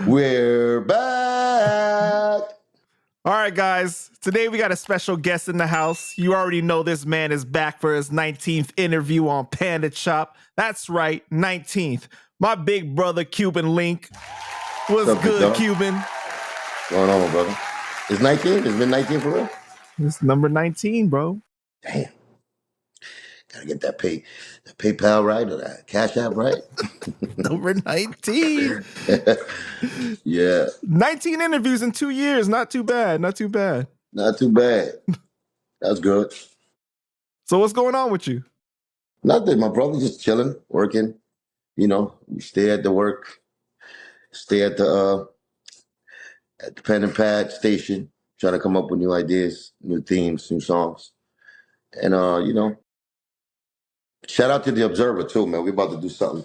We're back. All right, guys. Today we got a special guest in the house. You already know this man is back for his 19th interview on Panda Chop. That's right, 19th. My big brother, Cuban Link. What's good, Cuban? What's going on, brother? It's 19? It's been 19 for real? It's number 19, bro. Damn. Gotta get that PayPal right or that Cash App right. Number 19. Yeah. 19 interviews in 2 years. Not too bad. Not too bad. Not too bad. That's good. So what's going on with you? Nothing, my brother. Just chilling, working. You know, we stay at the work. Stay at the pen and pad station, trying to come up with new ideas, new themes, new songs. And you know, shout out to the Observer too, man. We about to do something. You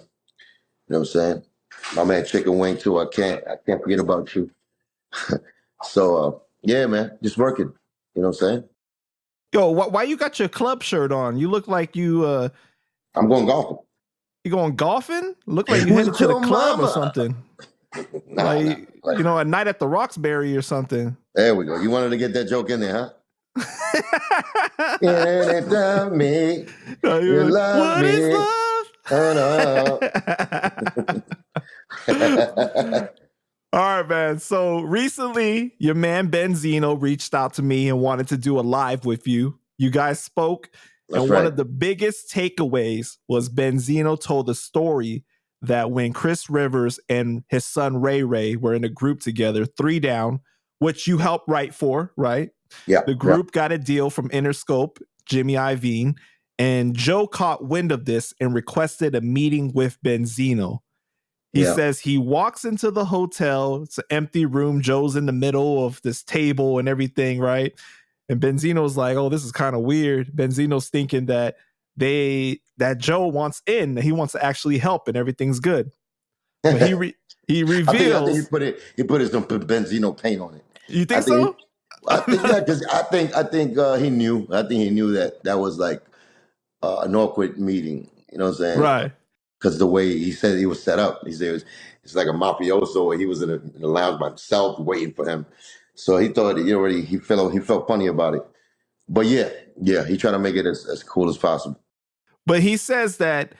know what I'm saying? My man Chicken Wing too. I can't forget about you. So yeah, man, just working. You know what I'm saying? Yo, why you got your club shirt on? You look like you I'm going golfing. You going golfing? Look like you headed to the club or something. Nah. You know, a night at the Roxbury or something. There we go. You wanted to get that joke in there, huh? Anytime me, you love me. Is love? Oh, no. All right, man. So recently, your man Benzino reached out to me and wanted to do a live with you. You guys spoke. That's and right. One of the biggest takeaways was Benzino told a story that when Chris Rivers and his son Ray Ray were in a group together, 3 Down, which you helped write for, right? Yeah. The group got a deal from Interscope, Jimmy Iovine, and Joe caught wind of this and requested a meeting with Benzino. He says he walks into the hotel. It's an empty room. Joe's in the middle of this table and everything, right? And Benzino's like, oh, this is kind of weird. Benzino's thinking that Joe wants in. He wants to actually help and every's good. But he reveals. I think he put his Benzino paint on it. You think so? I think yeah, because I think he knew. I think he knew that was like an awkward meeting. You know what I'm saying? Right. Because the way he said he was set up, he said it's like a mafioso, or he was in the lounge by himself waiting for him. So he thought he felt funny about it. But yeah, he tried to make it as cool as possible. But he says that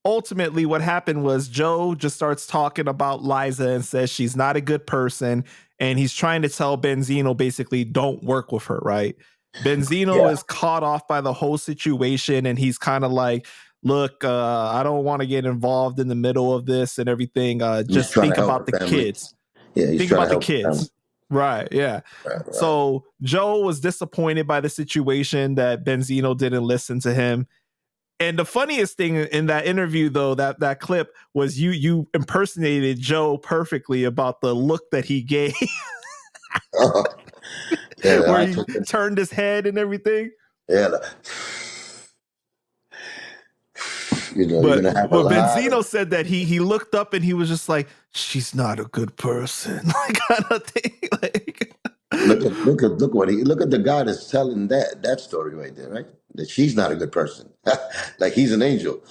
ultimately what happened was Joe just starts talking about Liza and says she's not a good person. And he's trying to tell Benzino basically don't work with her, right? Benzino is caught off by the whole situation. And he's kind of like, look, I don't want to get involved in the middle of this and everything. Just think about the kids. Yeah, think about the kids. Right, yeah. Right. So Joe was disappointed by the situation that Benzino didn't listen to him. And the funniest thing in that interview, though, that clip was you impersonated Joe perfectly about the look that he gave. Where he turned his head and everything. Yeah. But Benzino said that he looked up and he was just like, she's not a good person. Like, kind of thing. Like, look at the guy that's telling that story right there, right? That she's not a good person. Like he's an angel.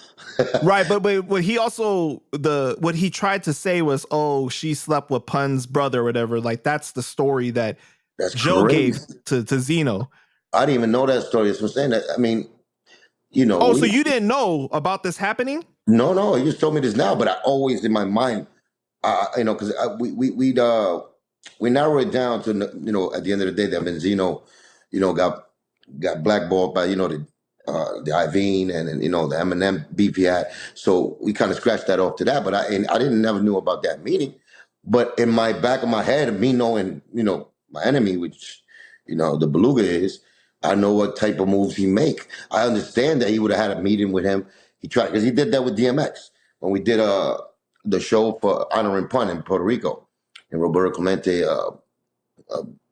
Right, but what he also what he tried to say was, oh, she slept with Pun's brother or whatever. Like that's the story that Joe gave to Zeno. I didn't even know that story. So I'm saying that, I mean, you know. Oh, so you didn't know about this happening? No, he just told me this now, but I always in my mind, you know, because we narrow it down to, you know, at the end of the day that Benzino, you know, got blackballed by, you know, the Iovine and you know the Eminem beef he had. So we kind of scratched that off to that, but I never knew about that meeting. But in my back of my head, me knowing, you know, my enemy, which, you know, the Beluga is, I know what type of moves he make. I understand that he would have had a meeting with him. He tried, because he did that with DMX when we did the show for Honoring Pun in Puerto Rico in Roberto Clemente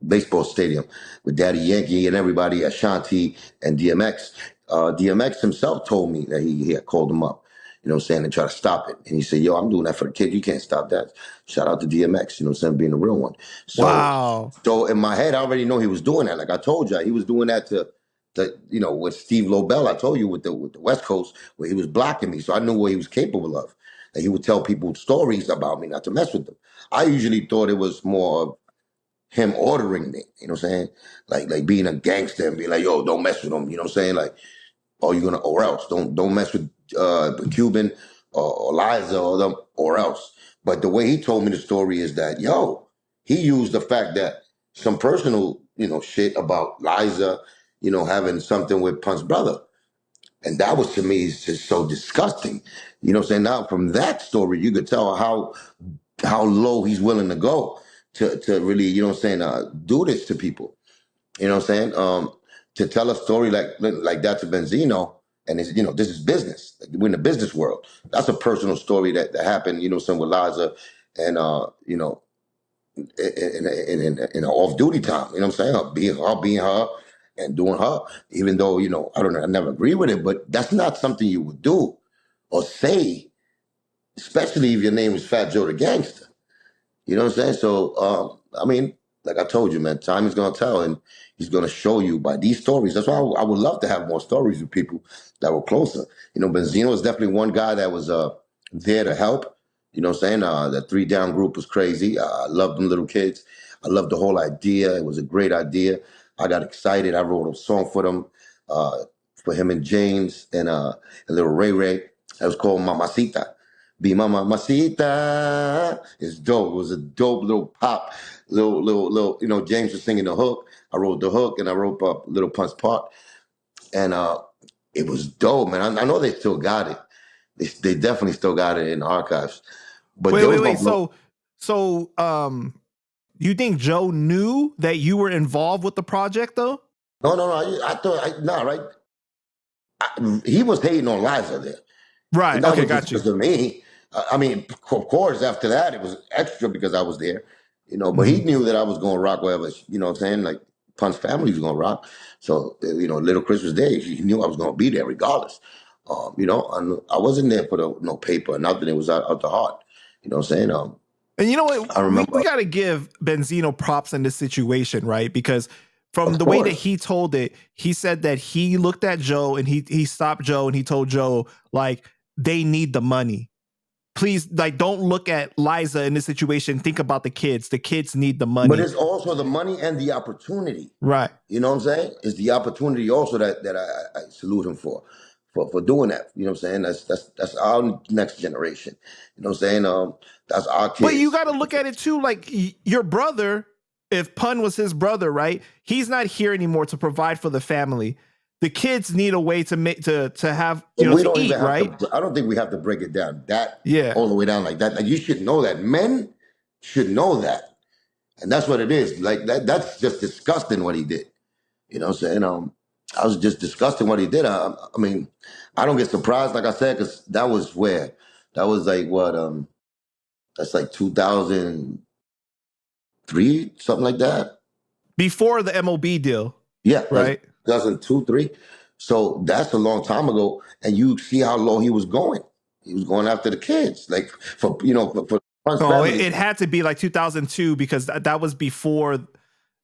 baseball stadium with Daddy Yankee and everybody, Ashanti and DMX. DMX himself told me that he had called him up, you know what I'm saying, and try to stop it. And he said, yo, I'm doing that for the kid. You can't stop that. Shout out to DMX, you know what I'm saying, being a real one. So, wow. So in my head, I already know he was doing that. Like I told you, he was doing that to with Steve Lobel, I told you with the West Coast, where he was blocking me, so I knew what he was capable of. That he would tell people stories about me, not to mess with them. I usually thought it was more of him ordering me. You know what I'm saying? Like being a gangster and being like, yo, don't mess with him. You know what I'm saying? Like, oh, you're gonna, or else don't mess with Cuban or Liza or them, or else. But the way he told me the story is that, yo, he used the fact that some personal, shit about Liza, having something with Punk's brother. And that was, to me, just so disgusting. You know what I'm saying? Now from that story, you could tell how low he's willing to go to really, do this to people. You know what I'm saying? To tell a story like that to Benzino, and it's, this is business. Like, we're in the business world. That's a personal story that happened, some with Liza, and in off duty time. You know what I'm saying? Being her and doing her, even though, I don't know, I never agree with it, but that's not something you would do or say, especially if your name was Fat Joe the Gangster. You know what I'm saying? So, I mean, like I told you, man, time is going to tell, and he's going to show you by these stories. That's why I would love to have more stories with people that were closer. Benzino is definitely one guy that was there to help. You know what I'm saying? The 3 Down group was crazy. I loved them little kids. I loved the whole idea. It was a great idea. I got excited. I wrote a song for them, for him and James and little Ray Ray. It was called Mamacita. Be my mamacita. It's dope. It was a dope little pop, little. James was singing the hook. I wrote the hook, and I wrote up Little Punk's part, and it was dope, man. I know they still got it. They definitely still got it in the archives. But wait. So, you think Joe knew that you were involved with the project, though? No. I thought, right? He was hating on Liza there. Right. And that Okay, was got just you. because of me. I mean, of course, after that, it was extra because I was there, but he knew that I was going to rock wherever, what I'm saying? Like, Pun's family was going to rock. So, little Chris was there. He knew I was going to be there regardless. I wasn't there for no paper, nothing. It was out the heart. You know what I'm saying? And you know what? I remember. We got to give Benzino props in this situation, right? Because from Of the way that course. he told it, he said that he looked at Joe and he stopped Joe and he told Joe, like, they need the money. Please, like, don't look at Liza in this situation. Think about the kids. The kids need the money. But it's also the money and the opportunity. Right. You know what I'm saying? It's the opportunity also that I salute him for doing that. You know what I'm saying? That's our next generation. You know what I'm saying? That's our kids. But you got to look at it too. Like, your brother, if Pun was his brother, right? He's not here anymore to provide for the family. The kids need a way to make to have to eat, right? I don't think we have to break it down Yeah. all the way down like that. Like, you should know that. Men should know that, and that's what it is. Like, that's just disgusting what he did. You know what I'm saying? I was just disgusting what he did. I mean, I don't get surprised, like I said, because that was like what, that's like 2003, something like that. Before the MOB deal. Yeah, right. 2002, 3. So that's a long time ago, and you see how low he was going. He was going after the kids, like for it had to be like 2002 because that was before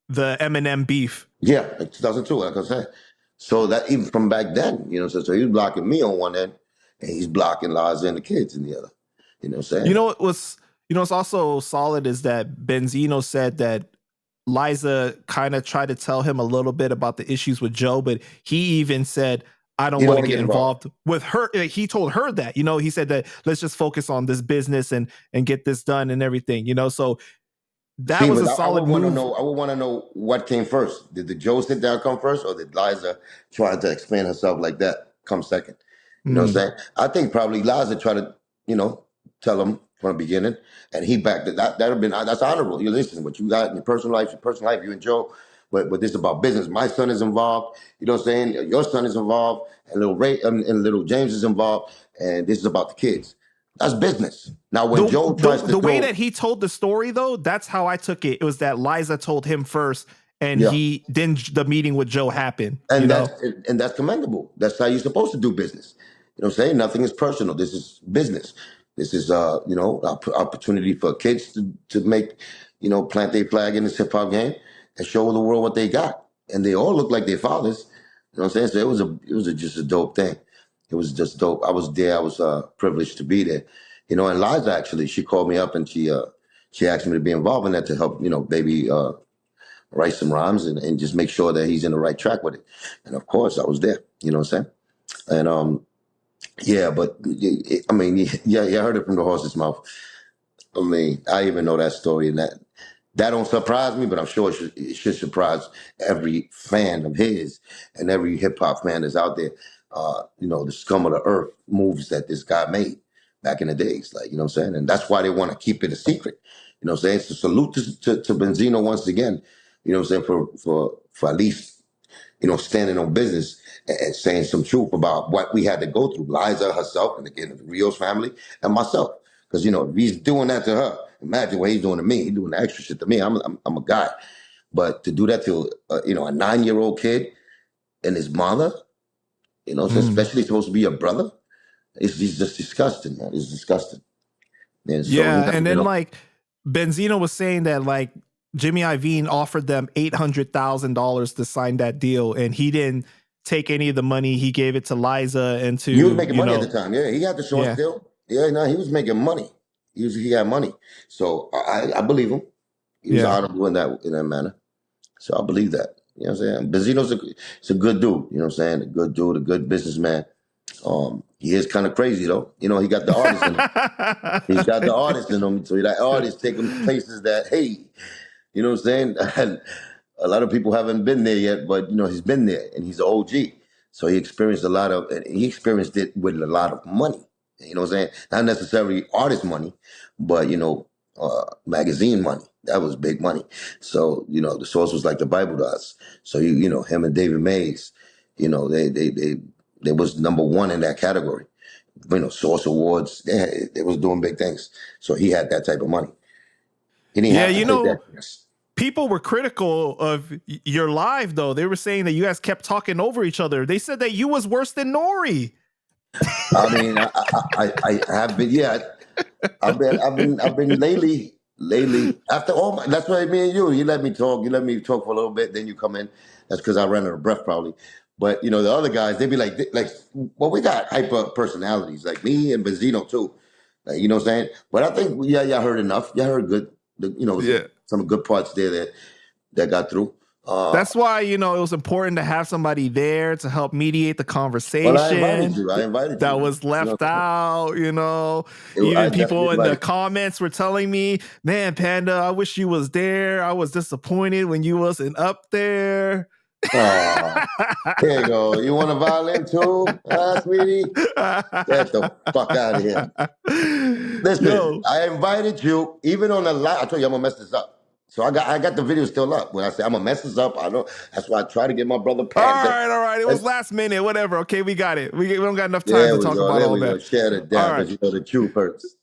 the Eminem beef. Yeah, like 2002, like I said. So that even from back then, so he was blocking me on one end, and he's blocking Liza and the kids in the other. You know what I'm saying? What's also solid is that Benzino said that Liza kind of tried to tell him a little bit about the issues with Joe, but he even said, I don't want to get involved with her. He told her that, he said that let's just focus on this business and get this done and everything, so that was a solid move. I would want to know what came first. Did the Joe sit down come first, or did Liza try to explain herself like that come second? You know what I'm saying? I think probably Liza tried to, tell him from the beginning, and he backed it. That'd have been, that's honorable. You listen, what you got in your personal life, you and Joe, but this is about business. My son is involved. You know what I'm saying? Your son is involved, and little Ray and little James is involved, and this is about the kids. That's business. Now, when Joe tries to the way that he told the story, though, that's how I took it. It was that Liza told him first, and then the meeting with Joe happened. And that's commendable. That's how you're supposed to do business. You know what I'm saying? Nothing is personal. This is business. This is opportunity for kids to make, plant their flag in this hip hop game and show the world what they got. And they all look like their fathers. You know what I'm saying? So it was just a dope thing. It was just dope. I was there. I was privileged to be there. You know, and Liza actually, she called me up and she asked me to be involved in that to help, you know, baby write some rhymes and just make sure that he's in the right track with it. And of course, I was there. You know what I'm saying? And yeah, but I mean, yeah, you heard it from the horse's mouth. I mean, I even know that story, and that don't surprise me, but I'm sure it should surprise every fan of his and every hip hop fan that's out there. You know, the scum of the earth moves that this guy made back in the days, like, you know what I'm saying? And that's why they want to keep it a secret. You know what I'm saying? So salute to Benzino once again, you know what I'm saying, for at least, you know, standing on business and saying some truth about what we had to go through. Liza herself, and again, the Rios family, and myself. Because, you know, if he's doing that to her, imagine what he's doing to me. He's doing the extra shit to me. I'm a guy. But to do that to, you know, a 9-year-old kid and his mother, you know, so especially supposed to be a brother, it's just disgusting, man. It's disgusting. And so, Yeah, and you then know, like Benzino was saying that like Jimmy Iovine offered them $800,000 to sign that deal, and he didn't take any of the money. He gave it to Liza and he was to, making money at the time. Yeah, he had the short yeah. still. Yeah, no, he was making money. He had money. So I believe him. He was Yeah. honorable in that manner. So I believe that. You know what I'm saying? Benzino's a good dude. You know what I'm saying? A good dude, a good businessman. He is kind of crazy though. You know, he got the artist in him. He's got the artist in him. So that artist take him places that, hey, you know what I'm saying? A lot of people haven't been there yet, but you know, he's been there and he's an OG. So he experienced he experienced it with a lot of money. You know what I'm saying? Not necessarily artist money, but you know, magazine money. That was big money. So, you know, the source was like the Bible to us. So you know, him and David Mays, you know, they was number one in that category. You know, Source Awards, they was doing big things. So he had that type of money. He didn't Yeah, have to you take know, that risk. people were critical of your live though. They were saying that you guys kept talking over each other. They said that you was worse than Nori. I mean, I have been, yeah. I've been lately. After all, that's why me and you let me talk. You let me talk for a little bit, then you come in. That's because I ran out of breath, probably. But you know, the other guys, they'd be like, well, we got hyper personalities, like me and Benzino too. Like, you know what I'm saying? But I think, yeah, y'all heard enough. Y'all heard good. You know, Yeah. some good parts there that got through. That's why, you know, it was important to have somebody there to help mediate the Well, I invited conversation you. I invited that you, man. was You know, left out, you know. I Even definitely people in the invited comments were telling me, man, Panda, I wish you was there. I was disappointed when you wasn't up there. you. Aw. Here you go. You want a violin too, sweetie? Get the fuck out of here. Listen, Yo. I invited you, even on the live. I told you I'm gonna mess this up. So I got the video still up. When I say I'm gonna mess this up, I know that's why I try to get my brother Panda. All right. It was last minute, whatever. Okay, we got it. We don't got enough time There to we talk go. about There all we go. that. Share the All down right. because you know the truth hurts.